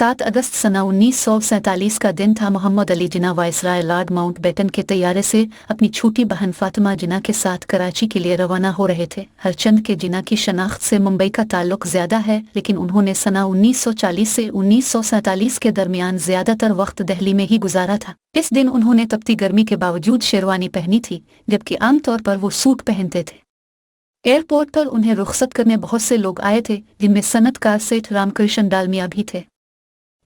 7 अगस्त सना 1947 का दिन था। Mohammad Ali Jinnah viceroy Lord Mountbatten के तैयारे से अपनी छोटी बहन फातिमा जिन्ना के साथ कराची के लिए रवाना हो रहे थे। हरचंद के जिन्ना की शनाख्त से मुंबई का ताल्लुक ज्यादा है, लेकिन उन्होंने सना 1940 से 1947 के दरमियान ज्यादातर वक्त दिल्ली में ही गुजारा था। इस दिन उन्होंने तपती गर्मी के बावजूद शेरवानी पहनी थी, जबकि आमतौर पर वो सूट पहनते थे। एयरपोर्ट पर उन्हें रुखसत करने बहुत से लोग आए थे, जिनमें सनतकार सेठ रामकृष्ण डालमिया भी थे।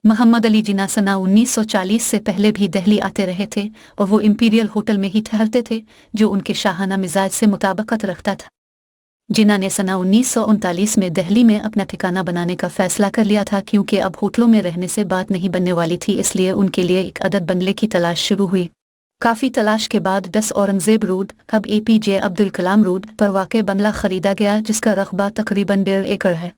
मोहम्मद अली जिन्ना सना 1940 से पहले भी दिल्ली आते रहे थे और वो इंपीरियल होटल में ही ठहरते थे, जो उनके शाहाना मिजाज से मुताबिकत रखता था। जिन्ना ने सना 1939 में दिल्ली में अपना ठिकाना बनाने का फैसला कर लिया था, क्योंकि अब होटलों में रहने से बात नहीं बनने वाली थी। इसलिए उनके लिए एक अदद बंगले की तलाश शुरू हुई। काफ़ी तलाश के बाद 10 औरंगजेब रोड, अब APJ अब्दुल कलाम रोड पर वाक़ बंगला खरीदा गया, जिसका रकबा तकरीबन 1.5 एकड़ है।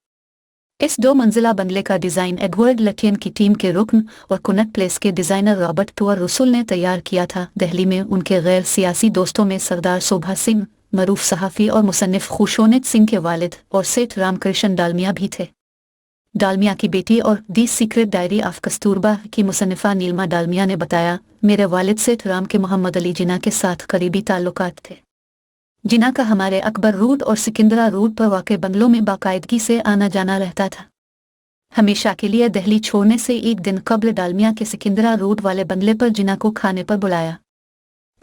इस 2 मंजिला बंगले का डिज़ाइन एडवर्ड लटियन की टीम के रुकन और कुनट प्लेस के डिज़ाइनर रॉबर्ट टूअर रसूल ने तैयार किया था। दिल्ली में उनके गैर सियासी दोस्तों में सरदार शोभा सिंह, मरूफ सहाफ़ी और मुसन्निफ खुशोनित सिंह के वालिद और सेठ रामकृष्ण डालमिया भी थे। डालमिया की बेटी और दी सीक्रेट डायरी ऑफ कस्तूरबा की मुसन्निफा नीलमा डालमिया ने बताया, मेरे वालिद सेठ राम के मोहम्मद अली जिन्ना के साथ करीबी ताल्लुकात थे। जिन्ना का हमारे अकबर रोड और सिकंदरा रोड पर वाक़ बंगलों में बाकायदगी से आना जाना रहता था। हमेशा के लिए दिल्ली छोड़ने से एक दिन कबल डालमिया के सिकंदरा रोड वाले बंगले पर जिन्ना को खाने पर बुलाया।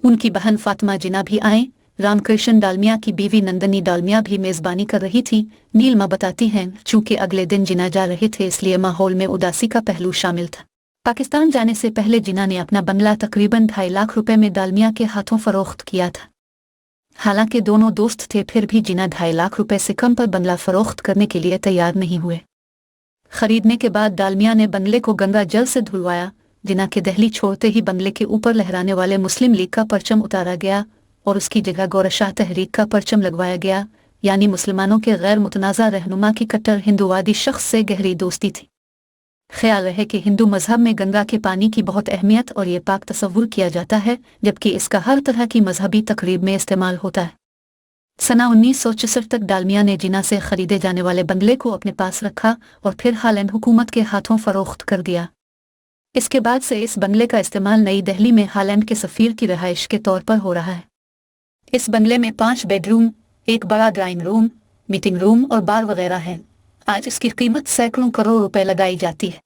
उनकी बहन फातिमा जिन्ना भी आए। रामकृष्ण डालमिया की बीवी नंदनी डालमिया भी मेज़बानी कर रही थी। नीलमा बताती हैं, चूंकि अगले दिन जिन्ना जा रहे थे, इसलिए माहौल में उदासी का पहलू शामिल था। पाकिस्तान जाने से पहले जिन्ना ने अपना बंगला तकरीबन 2.5 लाख रुपए में डालमिया के हाथों फरोख्त किया था। हालांकि दोनों दोस्त थे, फिर भी जिन्ना 2.5 लाख रुपए से कम पर बंगला फरोख्त करने के लिए तैयार नहीं हुए। खरीदने के बाद डालमिया ने बंगले को गंगा जल से धुलवाया। जिन्ना के दिल्ली छोड़ते ही बंगले के ऊपर लहराने वाले मुस्लिम लीग का परचम उतारा गया और उसकी जगह गोरशाह तहरीक का परचम लगवाया गया, यानी मुसलमानों के गैर मुतनाज़ा रहनुमा की कट्टर हिंदुवादी शख्स से गहरी दोस्ती थी। ख्याल रहे कि हिंदू मजहब में गंगा के पानी की बहुत अहमियत और ये पाक तस्वुर किया जाता है, जबकि इसका हर तरह की मजहबी तकरीब में इस्तेमाल होता है। सना 1964 तक डालमिया ने जिन्ना से खरीदे जाने वाले बंगले को अपने पास रखा और फिर हालैंड हुकूमत के हाथों फरोख्त कर दिया। इसके बाद से इस बंगले का इस्तेमाल नई दिल्ली में हालैंड के सफ़ीर की रहाइश के तौर पर हो रहा है। इस बंगले में 5 बेडरूम, एक बड़ा ड्राइंग रूम, मीटिंग रूम और बार वगैरह हैं। आज इसकी कीमत सैकड़ों करोड़ रुपए लगाई जाती है।